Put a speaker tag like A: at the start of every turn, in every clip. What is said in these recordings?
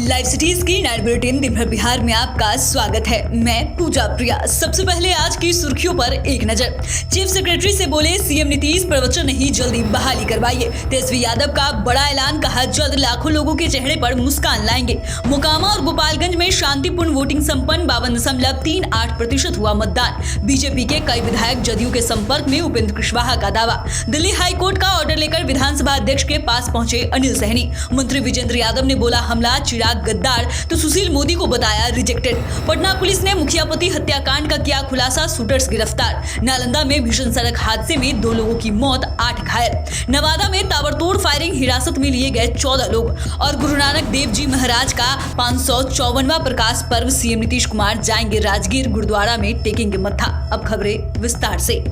A: Live cities की night bulletin दिन भर बिहार में आपका स्वागत है। मैं पूजा प्रिया। सबसे पहले आज की सुर्खियों पर एक नजर। चीफ सेक्रेटरी से बोले सीएम नीतीश, प्रवचन नहीं जल्दी बहाली करवाइए। तेजस्वी यादव का बड़ा ऐलान, कहा जल्द लाखों लोगों के चेहरे पर मुस्कान लाएंगे। मोकामा और गोपालगंज में शांतिपूर्ण वोटिंग संपन्न, 52.38% हुआ मतदान। बीजेपी के कई विधायक जदयू के संपर्क में, उपेंद्र कुशवाहा का दावा। दिल्ली हाईकोर्ट का ऑर्डर लेकर विधानसभा अध्यक्ष के पास पहुंचे अनिल सहनी। मंत्री विजेंद्र यादव ने बोला हमला चिराग गद्दार, तो सुशील मोदी को बताया रिजेक्टेड। पटना पुलिस ने मुखियापति हत्याकांड का किया खुलासा, शूटर्स गिरफ्तार। नालंदा में भीषण सड़क हादसे में 2 लोगों की मौत, 8 घायल। नवादा में ताबड़तोड़ फायरिंग, हिरासत में लिए गए 14 लोग। और गुरु नानक देव जी महाराज का 554वां प्रकाश पर्व, सीएम नीतीश कुमार जाएंगे राजगीर, गुरुद्वारा में टेकेंगे मत्था। अब खबरें विस्तार से।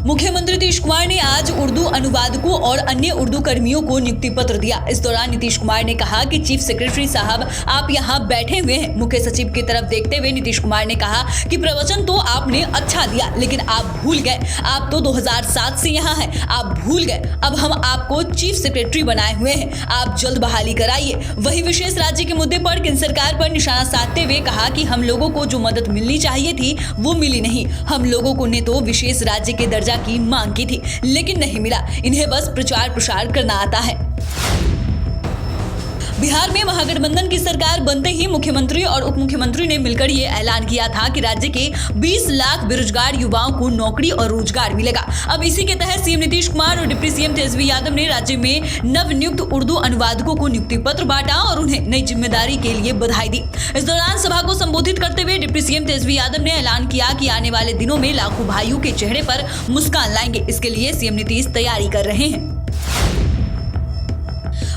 A: मुख्यमंत्री नीतीश कुमार ने आज उर्दू अनुवादकों और अन्य उर्दू कर्मियों को नियुक्ति पत्र दिया। इस दौरान नीतीश कुमार ने कहा कि चीफ सेक्रेटरी साहब, आप यहाँ बैठे हुए हैं। मुख्य सचिव की तरफ देखते हुए नीतीश कुमार ने कहा कि प्रवचन तो आपने अच्छा दिया, लेकिन आप भूल गए, आप तो 2007 से यहाँ हैं, आप भूल गए। अब हम आपको चीफ सेक्रेटरी बनाए हुए हैं, आप जल्द बहाली कराइए। वही विशेष राज्य के मुद्दे पर केंद्र सरकार पर निशाना साधते हुए कहा कि हम लोगों को जो मदद मिलनी चाहिए थी वो मिली नहीं। हम लोगों को ने तो विशेष राज्य के दर्जा की मांग की थी, लेकिन नहीं मिला। इन्हें बस प्रचार प्रसार करना आता है। बिहार में महागठबंधन की सरकार बनते ही मुख्यमंत्री और उप मुख्यमंत्री ने मिलकर ये ऐलान किया था कि राज्य के 20 लाख बेरोजगार युवाओं को नौकरी और रोजगार मिलेगा। अब इसी के तहत सीएम नीतीश कुमार और डिप्टी सीएम तेजस्वी यादव ने राज्य में नवनियुक्त उर्दू अनुवादकों को नियुक्ति पत्र बांटा और उन्हें नई जिम्मेदारी के लिए बधाई दी। इस दौरान सभा को संबोधित करते हुए डिप्टी सीएम तेजस्वी यादव ने ऐलान किया कि आने वाले दिनों में लाखों भाइयों के चेहरे पर मुस्कान लाएंगे। इसके लिए सीएम नीतीश तैयारी कर रहे हैं।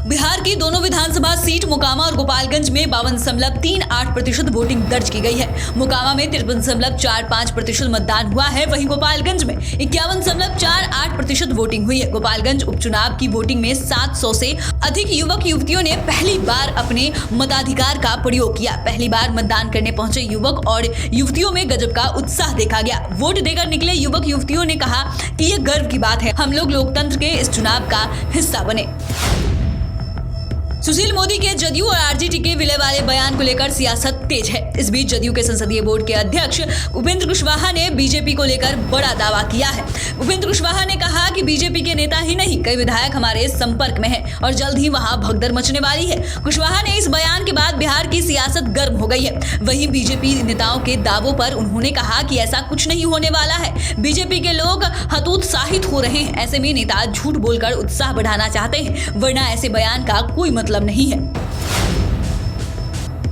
A: बिहार की दोनों विधानसभा सीट मोकामा और गोपालगंज में 52.38% वोटिंग दर्ज की गई है। मोकामा में 53.45% मतदान हुआ है, वहीं गोपालगंज में 51.48% वोटिंग हुई है। गोपालगंज उपचुनाव की वोटिंग में 700 से अधिक युवक युवतियों ने पहली बार अपने मताधिकार का प्रयोग किया। पहली बार मतदान करने पहुंचे युवक और युवतियों में गजब का उत्साह देखा गया। वोट देकर निकले युवक युवतियों ने कहा कि ये गर्व की बात है, हम लोग लोकतंत्र के इस चुनाव का हिस्सा बने। सुशील मोदी के जदयू और आरजेडी के विलय वाले बयान को लेकर सियासत तेज है। इस बीच जदयू के संसदीय बोर्ड के अध्यक्ष उपेंद्र कुशवाहा ने बीजेपी को लेकर बड़ा दावा किया है। उपेंद्र कुशवाहा ने कहा कि बीजेपी के नेता ही नहीं, कई विधायक हमारे संपर्क में हैं और जल्द ही वहां भगदड़ मचने वाली है। कुशवाहा ने इस बयान के बाद बिहार की सियासत गर्म हो गई है। वहीं बीजेपी नेताओं के दावों पर उन्होंने कहा कि ऐसा कुछ नहीं होने वाला है, बीजेपी के लोग हतोत्साहित हो रहे हैं। ऐसे में नेता झूठ बोलकर उत्साह बढ़ाना चाहते हैं, वरना ऐसे बयान का कोई मतलब नहीं है।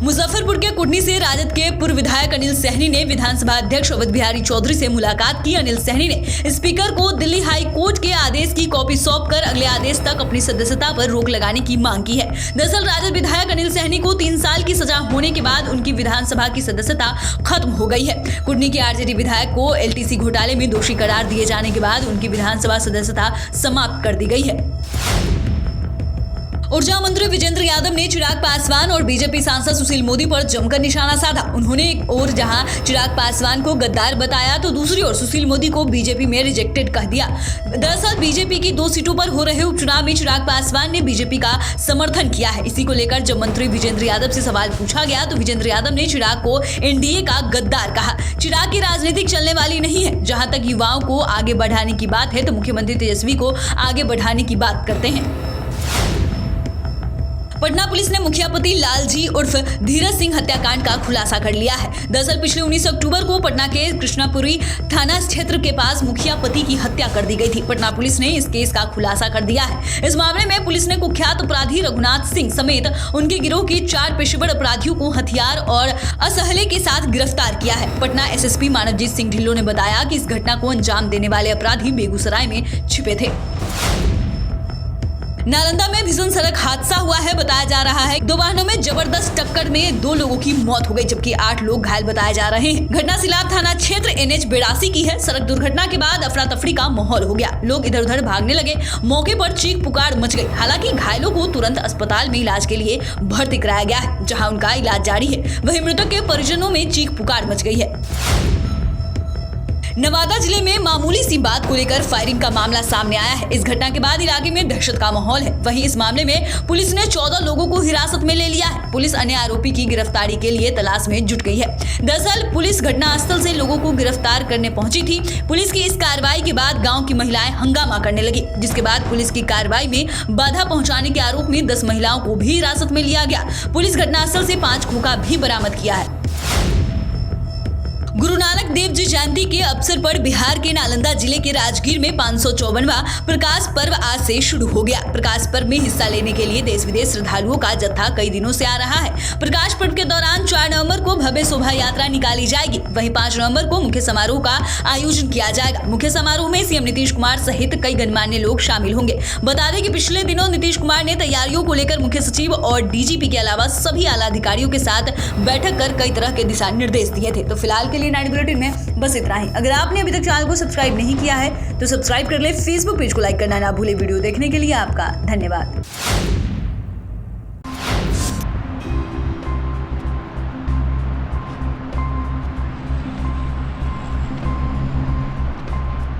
A: मुजफ्फरपुर के कुटनी से राजद के पूर्व विधायक अनिल सहनी ने विधानसभा अध्यक्ष अवध बिहारी चौधरी से मुलाकात की। अनिल सहनी ने स्पीकर को दिल्ली हाई कोर्ट के आदेश की कॉपी सौंपकर अगले आदेश तक अपनी सदस्यता पर रोक लगाने की मांग की है। दरअसल राजद विधायक अनिल सहनी को 3 साल की सजा होने के बाद उनकी विधानसभा की सदस्यता खत्म हो गई है। कुटनी के आरजेडी विधायक को एलटीसी घोटाले में दोषी करार दिए जाने के बाद उनकी विधानसभा सदस्यता समाप्त कर दी गई है। ऊर्जा मंत्री विजेंद्र यादव ने चिराग पासवान और बीजेपी सांसद सुशील मोदी पर जमकर निशाना साधा। उन्होंने एक ओर जहां चिराग पासवान को गद्दार बताया, तो दूसरी ओर सुशील मोदी को बीजेपी में रिजेक्टेड कह दिया। दरअसल बीजेपी की 2 सीटों पर हो रहे उपचुनाव में चिराग पासवान ने बीजेपी का समर्थन किया है। इसी को लेकर जब मंत्री विजेंद्र यादव से सवाल पूछा गया तो विजेंद्र यादव ने चिराग को एनडीए का गद्दार कहा। चिराग की राजनीति चलने वाली नहीं है। जहां तक युवाओं को आगे बढ़ाने की बात है तो मुख्यमंत्री तेजस्वी को आगे बढ़ाने की बात करते हैं। पटना पुलिस ने मुखियापति लालजी उर्फ धीरज सिंह हत्याकांड का खुलासा कर लिया है। दरअसल पिछले 19 अक्टूबर को पटना के कृष्णापुरी थाना क्षेत्र के पास मुखियापति की हत्या कर दी गई थी। पटना पुलिस ने इस केस का खुलासा कर दिया है। इस मामले में पुलिस ने कुख्यात अपराधी रघुनाथ सिंह समेत उनके गिरोह के 4 पेशेवर अपराधियों को हथियार और असहले के साथ गिरफ्तार किया है। पटना एसएसपी मानवजीत सिंह ढिल्लों ने बताया कि इस घटना को अंजाम देने वाले अपराधी बेगूसराय में छिपे थे। नालंदा में भीषण सड़क हादसा हुआ है। बताया जा रहा है 2 वाहनों में जबरदस्त टक्कर में 2 लोगों की मौत हो गई, जबकि 8 लोग घायल बताए जा रहे हैं। घटना सिलाब थाना क्षेत्र NH 82 की है। सड़क दुर्घटना के बाद अफरा तफरी का माहौल हो गया, लोग इधर उधर भागने लगे। मौके पर चीख पुकार मच गई। हालांकि घायलों को तुरंत अस्पताल में इलाज के लिए भर्ती कराया गया है, जहाँ उनका इलाज जारी है। वहीं मृतक के परिजनों में चीख पुकार मच गई है। नवादा जिले में मामूली सी बात को लेकर फायरिंग का मामला सामने आया है। इस घटना के बाद इलाके में दहशत का माहौल है। वहीं इस मामले में पुलिस ने 14 लोगों को हिरासत में ले लिया है। पुलिस अन्य आरोपी की गिरफ्तारी के लिए तलाश में जुट गई है। दरअसल पुलिस घटनास्थल से लोगों को गिरफ्तार करने पहुंची थी। पुलिस की इस कार्रवाई के बाद गाँव की महिलाएं हंगामा करने लगी, जिसके बाद पुलिस की कार्रवाई में बाधा पहुँचाने के आरोप में 10 महिलाओं को भी हिरासत में लिया गया। पुलिस घटनास्थल से 5 खोखा भी बरामद किया है। गुरु नानक देव जी जयंती के अवसर पर बिहार के नालंदा जिले के राजगीर में 554वां प्रकाश पर्व आज से शुरू हो गया। प्रकाश पर्व में हिस्सा लेने के लिए देश विदेश श्रद्धालुओं का जत्था कई दिनों से आ रहा है। प्रकाश पर्व के दौरान 4 नवंबर को भव्य शोभा यात्रा निकाली जाएगी। वहीं 5 नवंबर को मुख्य समारोह का आयोजन किया जाएगा। मुख्य समारोह में सीएम नीतीश कुमार सहित कई गणमान्य लोग शामिल होंगे। बता दें कि पिछले दिनों नीतीश कुमार ने तैयारियों को लेकर मुख्य सचिव और डीजीपी के अलावा सभी आला अधिकारियों के साथ बैठक कर कई तरह के दिशा निर्देश दिए थे। तो फिलहाल के लिए नाइट बुलेटिन में बस इतना ही। अगर आपने अभी तक चैनल को सब्सक्राइब नहीं किया है तो सब्सक्राइब कर ले। फेसबुक पेज को लाइक करना ना भूले। वीडियो देखने के लिए आपका धन्यवाद।